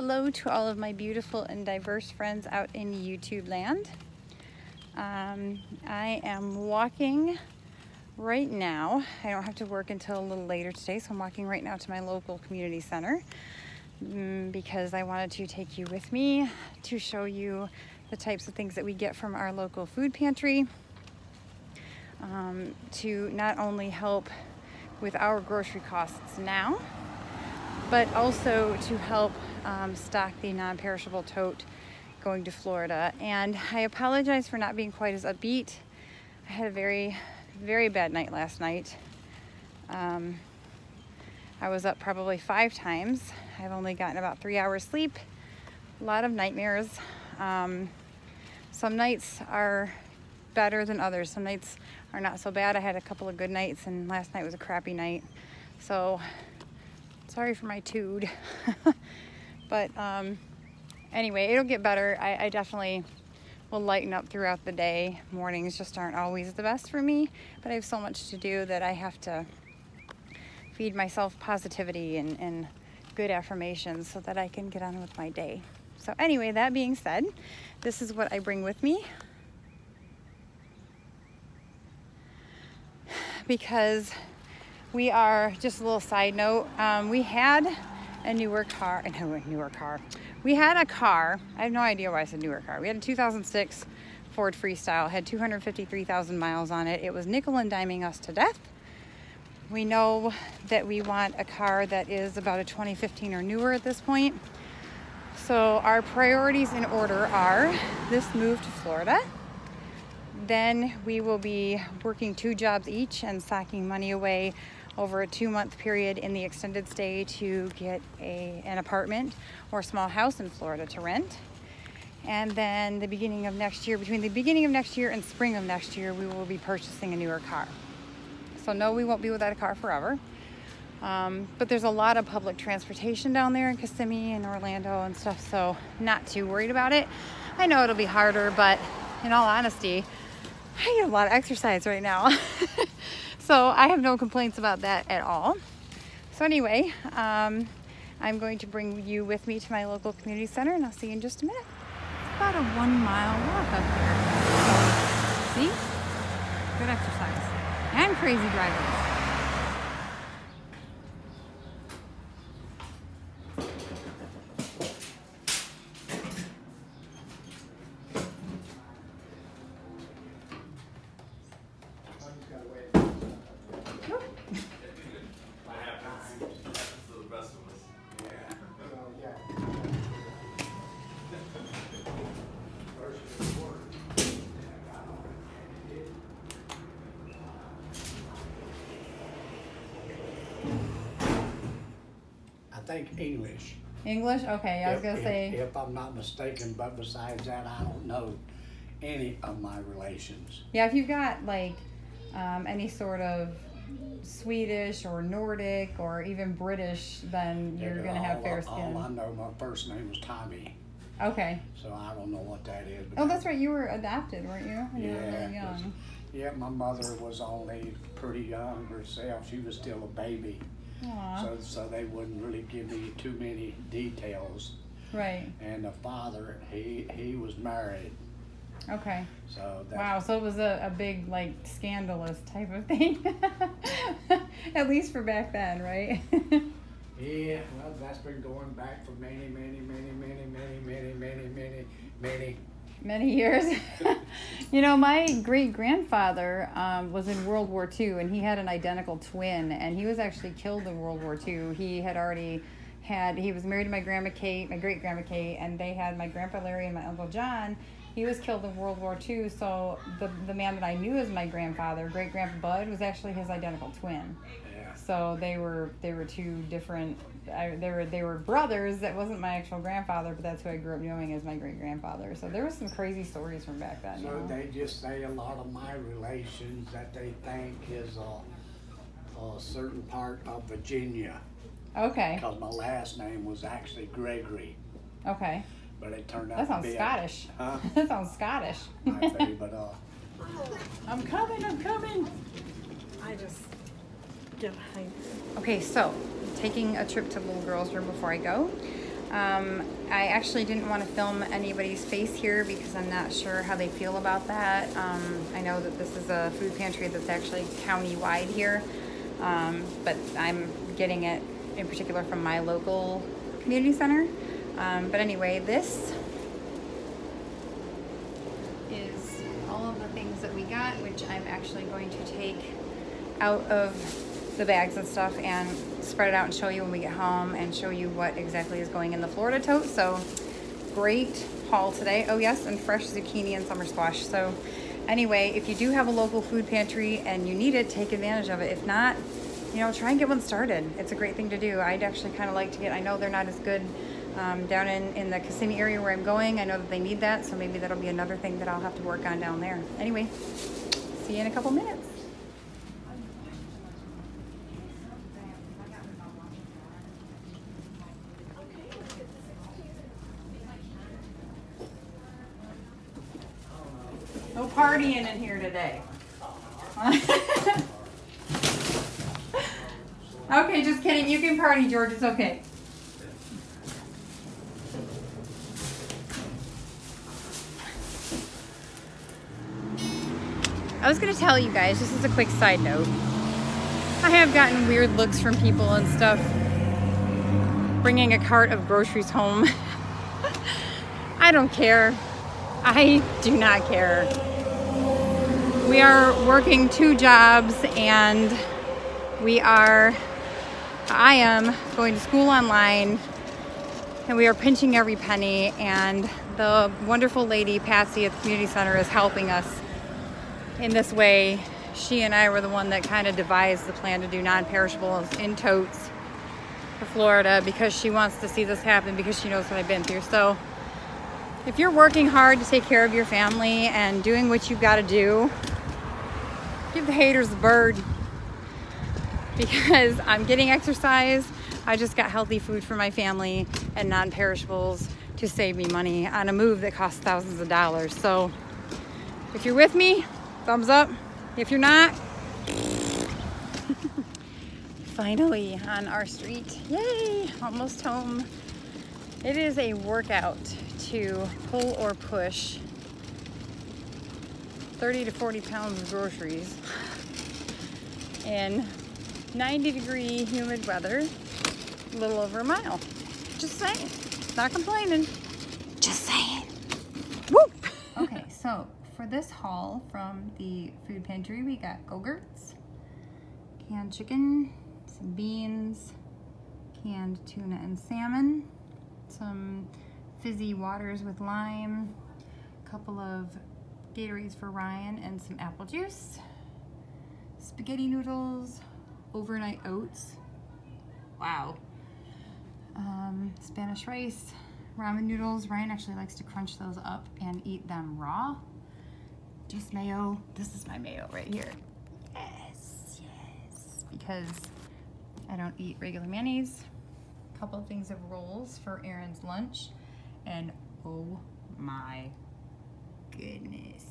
Hello to all of my beautiful and diverse friends out in YouTube land. I am walking right now. I don't have to work until a little later today, so I'm walking right now to my local community center because I wanted to take you with me to show you the types of things that we get from our local food pantry to not only help with our grocery costs now, but also to help stock the non-perishable tote going to Florida. And I apologize for not being quite as upbeat. I had a very, very bad night last night. I was up probably 5 times. I've only gotten about 3 hours sleep. A lot of nightmares. Some nights are better than others. Some nights are not so bad. I had a couple of good nights, and last night was a crappy night. So sorry for my tood. But anyway, it'll get better. I definitely will lighten up throughout the day. Mornings just aren't always the best for me, but I have so much to do that I have to feed myself positivity and good affirmations so that I can get on with my day. So anyway, that being said, this is what I bring with me, because we are, just a little side note, we had a newer car. We had a car. I have no idea why I said newer car. We had a 2006 Ford Freestyle. It had 253,000 miles on it. It was nickel and diming us to death. We know that we want a car that is about a 2015 or newer at this point. So our priorities in order are this move to Florida. Then we will be working 2 jobs each and socking money away over a 2-month period in the extended stay to get an apartment or small house in Florida to rent. And then the beginning of next year, between the beginning of next year and spring of next year, we will be purchasing a newer car. So no, we won't be without a car forever. But there's a lot of public transportation down there in Kissimmee and Orlando and stuff, so not too worried about it. I know it'll be harder, but in all honesty, I get a lot of exercise right now. So I have no complaints about that at all. So anyway, I'm going to bring you with me to my local community center, and I'll see you in just a minute. It's about a 1-mile walk up here. So, see? Good exercise. And crazy drivers. I think English. English? Okay, I was going to say... If I'm not mistaken, but besides that, I don't know any of my relations. Yeah, if you've got, like, any sort of Swedish or Nordic or even British, then you're going to have fair skin. All I know, my first name was Tommy. Okay. So I don't know what that is. Oh, that's right. You were adopted, weren't you? When you were really young. Yeah, my mother was only pretty young herself. She was still a baby. So they wouldn't really give me too many details. Right. And the father, he was married. Okay. So wow, so it was a big, like, scandalous type of thing. At least for back then, right? Yeah, well, that's been going back for many years. You know, my great-grandfather was in World War II, and he had an identical twin, and he was actually killed in World War II. He was married to my grandma Kate, my great-grandma Kate, and they had my grandpa Larry and my uncle John. He was killed in World War II, so the man that I knew as my grandfather, great-grandpa Bud, was actually his identical twin. Yeah. So they were 2 different. They were brothers. That wasn't my actual grandfather, but that's who I grew up knowing as my great-grandfather. So there was some crazy stories from back then. So they just say a lot of my relations that they think is a certain part of Virginia. Okay. Because my last name was actually Gregory. Okay. But it turned out that sounds to be Scottish. Huh? That sounds Scottish. Might be, but I'm coming. I just get hyped. Okay, so taking a trip to little girl's room before I go. I actually didn't want to film anybody's face here because I'm not sure how they feel about that. I know that this is a food pantry that's actually county-wide here, but I'm getting it in particular from my local community center. But anyway, this is all of the things that we got, which I'm actually going to take out of the bags and stuff and spread it out and show you when we get home and show you what exactly is going in the Florida tote. So great haul today. Oh yes, and fresh zucchini and summer squash. So anyway, if you do have a local food pantry and you need it, take advantage of it. If not, you know, try and get one started. It's a great thing to do. I'd actually kind of like to get, I know they're not as good down in the Kissimmee area where I'm going. I know that they need that, so maybe that'll be another thing that I'll have to work on down there. Anyway, see you in a couple minutes. No partying in here today. Okay, just kidding. You can party, George. It's okay. I was going to tell you guys, just as a quick side note, I have gotten weird looks from people and stuff bringing a cart of groceries home. I don't care. I do not care. We are working 2 jobs and I am going to school online and we are pinching every penny, and the wonderful lady Patsy at the community center is helping us in this way. She and I were the one that kind of devised the plan to do non-perishables in totes for Florida because she wants to see this happen because she knows what I've been through. So if you're working hard to take care of your family and doing what you've got to do, give the haters the bird, because I'm getting exercise. I just got healthy food for my family and non-perishables to save me money on a move that costs thousands of dollars. So if you're with me, thumbs up. If you're not, finally on our street. Yay, almost home. It is a workout to pull or push 30 to 40 pounds of groceries in 90-degree humid weather, a little over a mile. Just saying, not complaining, just saying. Woo! Okay, so for this haul from the food pantry, we got Go-Gurts, canned chicken, some beans, canned tuna and salmon, some fizzy waters with lime, a couple of Gatorades for Ryan, and some apple juice, spaghetti noodles, overnight oats, wow, Spanish rice, ramen noodles. Ryan actually likes to crunch those up and eat them raw. Just mayo. This is my mayo right here. Yes, yes, because I don't eat regular mayonnaise. A couple of things of rolls for Aaron's lunch, and oh my goodness,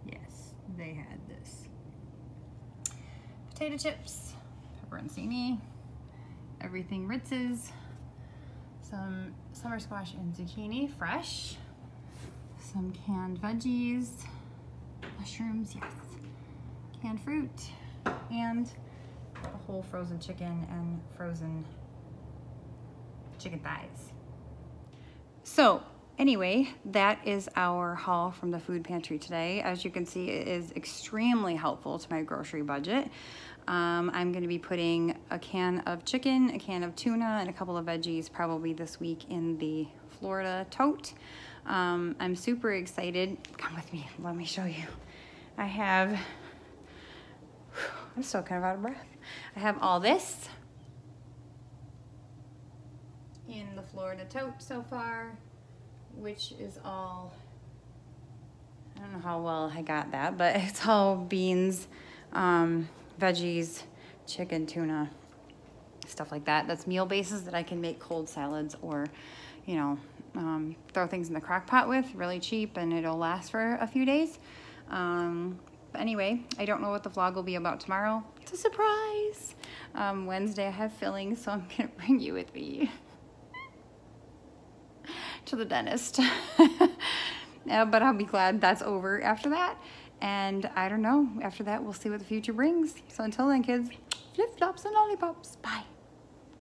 yes, they had this. Potato chips, pepperoncini, everything Ritz's, some summer squash and zucchini, fresh, some canned veggies, mushrooms, yes, canned fruit, and a whole frozen chicken and frozen chicken thighs. So anyway, that is our haul from the food pantry today. As you can see, it is extremely helpful to my grocery budget. I'm going to be putting a can of chicken, a can of tuna, and a couple of veggies probably this week in the Florida tote. I'm super excited. Come with me. Let me show you. I'm still kind of out of breath. I have all this in the Florida tote so far, which is all, I don't know how well I got that, but it's all beans, veggies, chicken, tuna, stuff like that. That's meal bases that I can make cold salads or, you know, throw things in the crock pot with, really cheap, and it'll last for a few days. But anyway, I don't know what the vlog will be about tomorrow. It's a surprise. Wednesday I have fillings, so I'm gonna bring you with me. to the dentist. But I'll be glad that's over after that. And I don't know, after that, we'll see what the future brings. So until then, kids, flip-flops and lollipops. Bye.